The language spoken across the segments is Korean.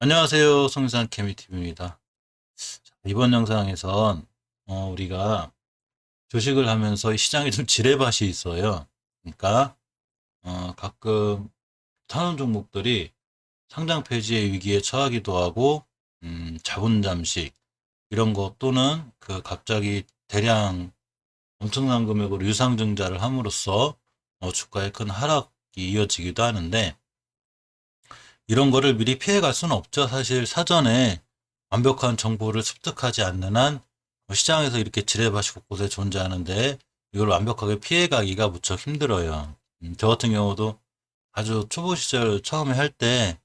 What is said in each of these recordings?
안녕하세요. 성산 케미TV입니다. 이번 영상에선 우리가 주식을 하면서 이 시장에 좀 지뢰밭이 있어요. 그러니까 가끔 타는 종목들이 상장 폐지의 위기에 처하기도 하고 자본 잠식 이런 것 또는 그 갑자기 대량 엄청난 금액으로 유상증자를 함으로써 주가의 큰 하락이 이어지기도 하는데 이런 거를 미리 피해갈 수는 없죠. 사실 사전에 완벽한 정보를 습득하지 않는 한 시장에서 이렇게 지뢰밭이 곳곳에 존재하는데 이걸 완벽하게 피해가기가 무척 힘들어요. 저 같은 경우도 아주 초보 시절 처음에 할 때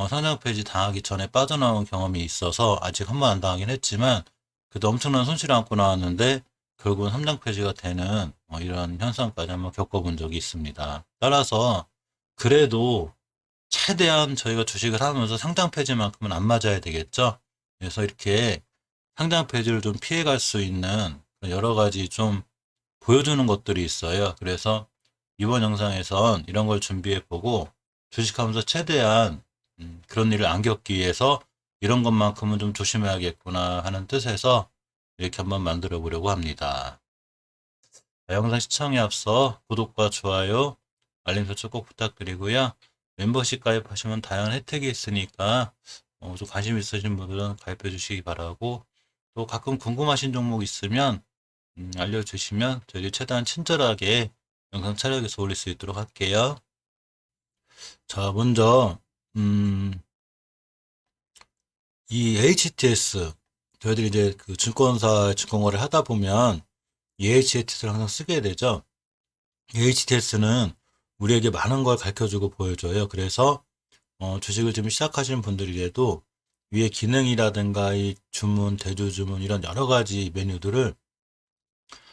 상장 폐지 당하기 전에 빠져나온 경험이 있어서 아직 한 번 안 당하긴 했지만 그래도 엄청난 손실을 안고 나왔는데 결국은 상장 폐지가 되는 이런 현상까지 한번 겪어본 적이 있습니다. 따라서 그래도 최대한 저희가 주식을 하면서 상장 폐지만큼은 안 맞아야 되겠죠. 그래서 이렇게 상장 폐지를 좀 피해갈 수 있는 여러 가지 좀 보여주는 것들이 있어요. 그래서 이번 영상에선 이런 걸 준비해 보고 주식하면서 최대한 그런 일을 안 겪기 위해서 이런 것만큼은 좀 조심해야겠구나 하는 뜻에서 이렇게 한번 만들어 보려고 합니다. 영상 시청에 앞서 구독과 좋아요, 알림 설정 꼭 부탁드리고요. 멤버십 가입하시면 다양한 혜택이 있으니까 좀 관심 있으신 분들은 가입해 주시기 바라고 또 가끔 궁금하신 종목 있으면 알려주시면 저희 최대한 친절하게 영상 촬영해서 올릴 수 있도록 할게요. 자, 먼저 이 HTS 저희들이 이제 그 증권사 증권거래를 하다 보면 이 HTS를 항상 쓰게 되죠. HTS는 우리에게 많은 걸 가르쳐주고 보여줘요. 그래서 주식을 지금 시작하시는 분들이라도 위에 기능이라든가 이 주문, 대주 주문 이런 여러 가지 메뉴들을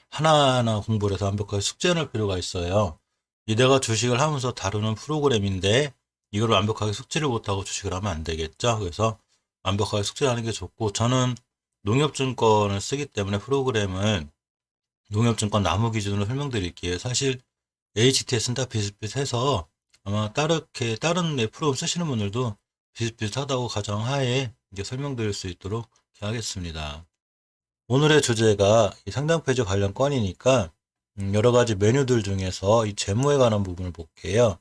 하나하나 공부를 해서 완벽하게 숙지해낼 필요가 있어요. 이 내가 주식을 하면서 다루는 프로그램인데 이걸 완벽하게 숙지를 못하고 주식을 하면 안 되겠죠. 그래서 완벽하게 숙지하는 게 좋고 저는 농협증권을 쓰기 때문에 프로그램을 농협증권 나무 기준으로 설명드릴게요. 사실 HTS는 다 비슷비슷해서 아마 다른 프로그램 쓰시는 분들도 비슷비슷하다고 가정하에 이제 설명드릴 수 있도록 하겠습니다. 오늘의 주제가 이 상장 폐지 관련 건이니까 여러 가지 메뉴들 중에서 이 재무에 관한 부분을 볼게요.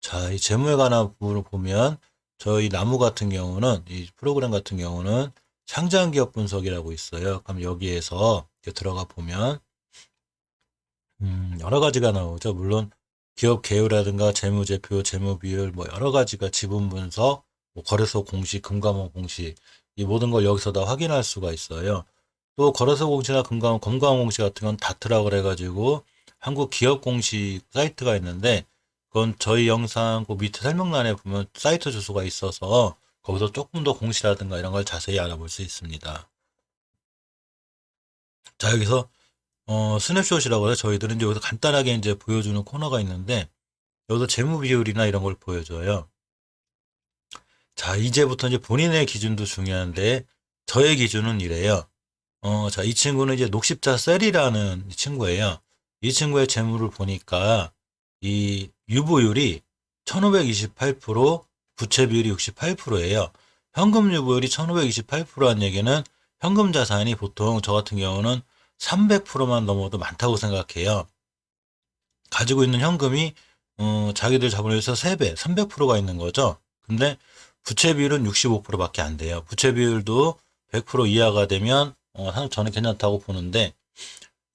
자, 이 재무에 관한 부분을 보면 저희 나무 같은 경우는 이 프로그램 같은 경우는 상장 기업 분석이라고 있어요. 그럼 여기에서 들어가 보면 여러 가지가 나오죠. 물론 기업 개요라든가 재무제표, 재무비율 뭐 여러 가지가 지분 분석, 뭐 거래소 공시, 금감원 공시 이 모든 걸 여기서 다 확인할 수가 있어요. 또 거래소 공시나 금감원 공시 같은 건 다트라고 그래가지고 한국 기업 공시 사이트가 있는데 그건 저희 영상 그 밑에 설명란에 보면 사이트 주소가 있어서 거기서 조금 더 공시라든가 이런 걸 자세히 알아볼 수 있습니다. 자, 여기서 스냅샷이라고 해서 저희들은 이제 여기서 간단하게 이제 보여주는 코너가 있는데 여기서 재무 비율이나 이런 걸 보여줘요. 자, 이제부터 이제 본인의 기준도 중요한데 저의 기준은 이래요. 자, 이 친구는 이제 녹십자 셀이라는 친구예요. 이 친구의 재무를 보니까 이 유보율이 1528%, 부채 비율이 68%예요. 현금 유보율이 1528%란 얘기는 현금 자산이 보통 저 같은 경우는 300%만 넘어도 많다고 생각해요. 가지고 있는 현금이 자기들 자본에서 3배, 300%가 있는 거죠. 근데 부채 비율은 65%밖에 안 돼요. 부채 비율도 100% 이하가 되면 저는 괜찮다고 보는데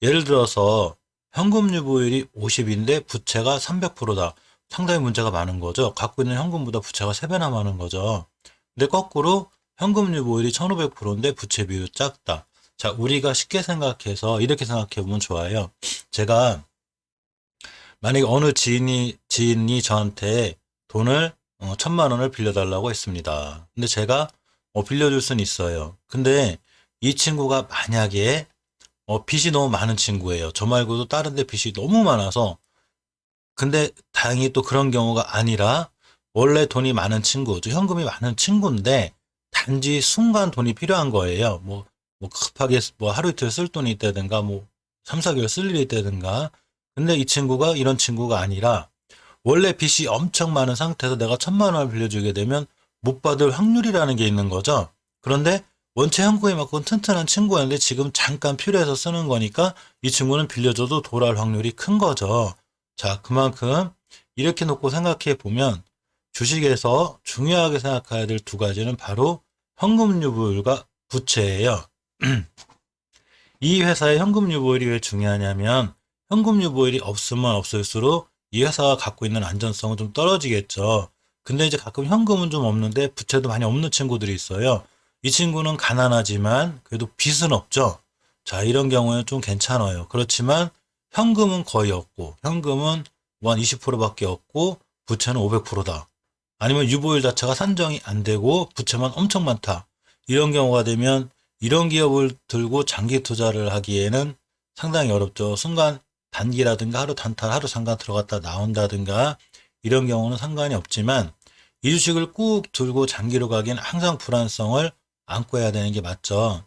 예를 들어서 현금 유보율이 50인데 부채가 300%다. 상당히 문제가 많은 거죠. 갖고 있는 현금보다 부채가 3배나 많은 거죠. 근데 거꾸로 현금 유보율이 1500%인데 부채 비율이 작다. 자, 우리가 쉽게 생각해서 이렇게 생각해 보면 좋아요. 제가 만약에 어느 지인이 저한테 돈을 1000만 원을 빌려달라고 했습니다. 근데 제가 빌려줄 수는 있어요. 근데 이 친구가 만약에 빚이 너무 많은 친구예요. 저 말고도 다른 데 빚이 너무 많아서 근데 다행히 또 그런 경우가 아니라 원래 돈이 많은 친구, 현금이 많은 친구인데 단지 순간 돈이 필요한 거예요. 뭐 급하게 뭐 하루 이틀 쓸 돈이 있다든가 뭐 3, 4개월 쓸 일이 있다든가 근데 이 친구가 이런 친구가 아니라 원래 빚이 엄청 많은 상태에서 내가 1000만 원을 빌려주게 되면 못 받을 확률이라는 게 있는 거죠. 그런데 원체 현금이 맞고 튼튼한 친구였는데 지금 잠깐 필요해서 쓰는 거니까 이 친구는 빌려줘도 돌아올 확률이 큰 거죠. 자, 그만큼 이렇게 놓고 생각해 보면 주식에서 중요하게 생각해야 될 두 가지는 바로 현금 유보율과 부채예요. 이 회사의 현금 유보율이 왜 중요하냐면 현금 유보율이 없으면 없을수록 이 회사가 갖고 있는 안전성은 좀 떨어지겠죠. 근데 이제 가끔 현금은 좀 없는데 부채도 많이 없는 친구들이 있어요. 이 친구는 가난하지만 그래도 빚은 없죠. 자, 이런 경우에는 좀 괜찮아요. 그렇지만 현금은 거의 없고 현금은 뭐 한 20%밖에 없고 부채는 500%다. 아니면 유보율 자체가 산정이 안 되고 부채만 엄청 많다. 이런 경우가 되면 이런 기업을 들고 장기 투자를 하기에는 상당히 어렵죠. 순간 단기라든가 하루 단타, 하루 잠깐 들어갔다 나온다든가 이런 경우는 상관이 없지만 이 주식을 꾹 들고 장기로 가기엔 항상 불안성을 안고 해야 되는 게 맞죠.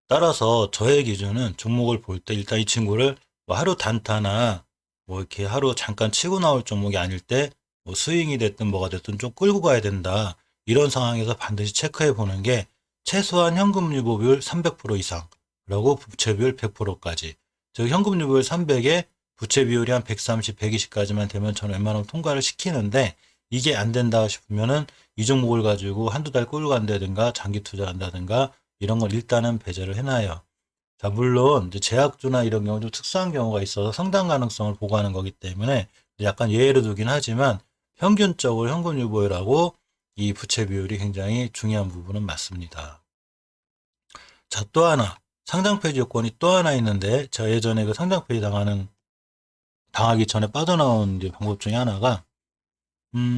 따라서 저의 기준은 종목을 볼 때 일단 이 친구를 뭐 하루 단타나 뭐 이렇게 하루 잠깐 치고 나올 종목이 아닐 때 뭐 스윙이 됐든 뭐가 됐든 좀 끌고 가야 된다. 이런 상황에서 반드시 체크해 보는 게 최소한 현금 유보율 300% 이상, 그리고 부채 비율 100%까지. 즉 현금 유보율 300에 부채 비율이 한 130, 120까지만 되면 저는 웬만하면 통과를 시키는데 이게 안 된다 싶으면은 이 종목을 가지고 한두 달 끌고 간다든가 장기 투자한다든가 이런 걸 일단은 배제를 해놔요. 자, 물론 이제 제약주나 이런 경우 좀 특수한 경우가 있어서 상당 가능성을 보고하는 거기 때문에 약간 예외로 두긴 하지만 평균적으로 현금 유보율하고 이 부채 비율이 굉장히 중요한 부분은 맞습니다. 자, 또 하나 상장 폐지 요건이 또 하나 있는데 제가 예전에 그 상장 폐지 당하기 전에 빠져나온 이제 방법 중에 하나가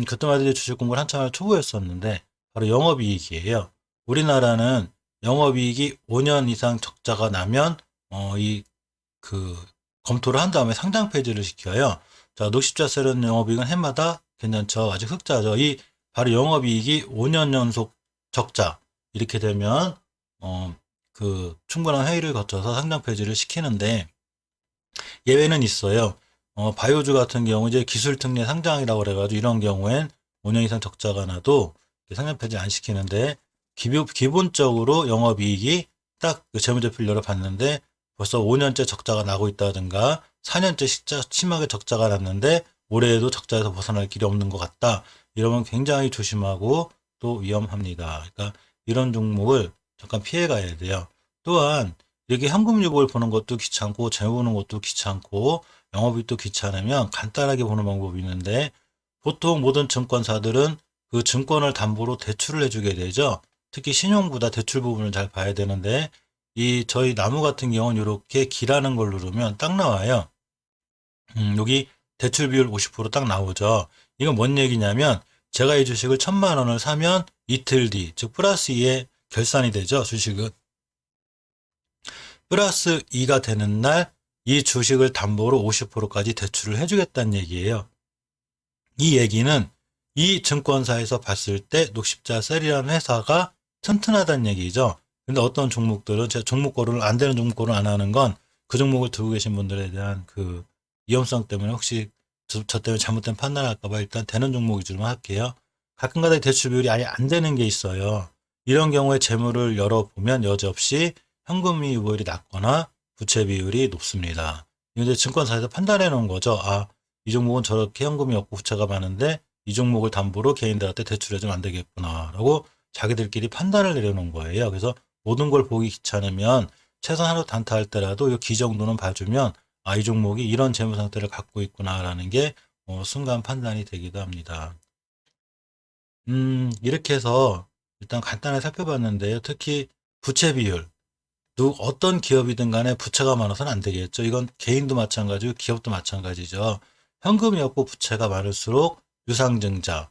그때마다 이제 주식 공부를 한참 초보였었는데 바로 영업이익이에요. 우리나라는 영업이익이 5년 이상 적자가 나면 이 그 검토를 한 다음에 상장 폐지를 시켜요. 자, 녹십자 세련 영업이익은 해마다 괜찮죠. 아직 흑자죠. 이 바로 영업이익이 5년 연속 적자 이렇게 되면 충분한 회의를 거쳐서 상장 폐지를 시키는데 예외는 있어요. 바이오주 같은 경우 이제 기술 특례 상장이라고 그래가지고 이런 경우엔 5년 이상 적자가 나도 상장 폐지 안 시키는데 기본적으로 영업이익이 딱그 재무제표를 열어봤는데 벌써 5년째 적자가 나고 있다든가 4년째 심하게 적자가 났는데 올해에도 적자에서 벗어날 길이 없는 것 같다. 이러면 굉장히 조심하고 또 위험합니다. 그러니까 이런 종목을 잠깐 피해 가야 돼요. 또한 이렇게 현금 유보를 보는 것도 귀찮고 재무 보는 것도 귀찮고 영업이익도 귀찮으면 간단하게 보는 방법이 있는데 보통 모든 증권사들은 그 증권을 담보로 대출을 해주게 되죠. 특히 신용보다 대출 부분을 잘 봐야 되는데 이 저희 나무 같은 경우는 이렇게 기라는 걸 누르면 딱 나와요. 여기 대출 비율 50%딱 나오죠. 이건 뭔 얘기냐면 제가 이 주식을 1,000만 원을 사면 이틀 뒤, 즉 플러스 2에 결산이 되죠. 주식은. 플러스 2가 되는 날 이 주식을 담보로 50%까지 대출을 해주겠다는 얘기예요. 이 얘기는 이 증권사에서 봤을 때 녹십자 셀이라는 회사가 튼튼하다는 얘기죠. 근데 어떤 종목들은 제가 종목 거론을 안 되는 종목 거론 안 하는 건 그 종목을 들고 계신 분들에 대한 그 위험성 때문에 혹시 저 때문에 잘못된 판단을 할까봐 일단 되는 종목 위주로만 할게요. 가끔가다 대출 비율이 아예 안 되는 게 있어요. 이런 경우에 재물을 열어보면 여지없이 현금 이익률이 낮거나 부채 비율이 높습니다. 이제 증권사에서 판단해 놓은 거죠. 아, 이 종목은 저렇게 현금이 없고 부채가 많은데 이 종목을 담보로 개인들한테 대출해주면 안 되겠구나 라고 자기들끼리 판단을 내려놓은 거예요. 그래서 모든 걸 보기 귀찮으면 최소한 하루 단타할 때라도 이 기 정도는 봐주면 아, 이 종목이 이런 재무 상태를 갖고 있구나라는 게 순간 판단이 되기도 합니다. 이렇게 해서 일단 간단하게 살펴봤는데요. 특히 부채 비율. 어떤 기업이든 간에 부채가 많아서는 안 되겠죠. 이건 개인도 마찬가지고 기업도 마찬가지죠. 현금이 없고 부채가 많을수록 유상증자,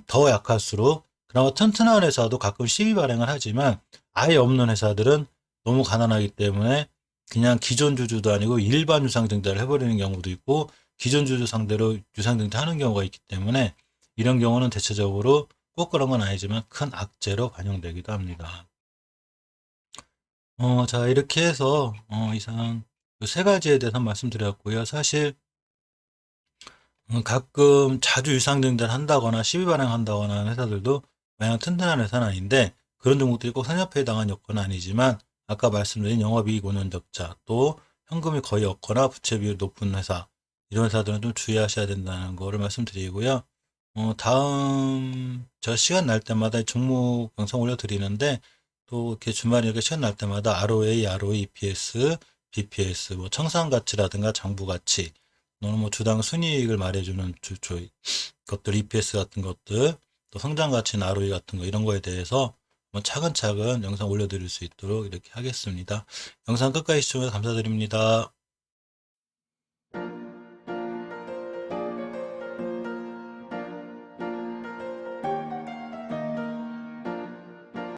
더 약할수록 그나마 튼튼한 회사도 가끔 시비 발행을 하지만 아예 없는 회사들은 너무 가난하기 때문에 그냥 기존 주주도 아니고 일반 유상증자를 해버리는 경우도 있고 기존 주주 상대로 유상증자 하는 경우가 있기 때문에 이런 경우는 대체적으로 꼭 그런 건 아니지만 큰 악재로 반영되기도 합니다. 자, 이렇게 해서, 이상 세 가지에 대해서 말씀드렸고요. 사실, 가끔 자주 유상증자를 한다거나 시비 발행한다거나 하는 회사들도 마냥 튼튼한 회사는 아닌데 그런 종목들이 꼭 산업화에 해당한 여건은 아니지만 아까 말씀드린 영업이익 5년 적자 또 현금이 거의 없거나 부채 비율이 높은 회사 이런 회사들은 좀 주의하셔야 된다는 거를 말씀드리고요. 다음 저 시간 날 때마다 종목 영상 올려드리는데 또 이렇게 주말에 이렇게 시간 날 때마다 ROA, ROE, EPS, BPS, 뭐 청산가치라든가 장부가치, 또는 뭐 주당 순이익을 말해주는 것들, EPS 같은 것들, 또 성장가치나 ROE 같은 거 이런 거에 대해서 뭐 차근차근 영상 올려드릴 수 있도록 이렇게 하겠습니다. 영상 끝까지 시청해주셔서 감사드립니다.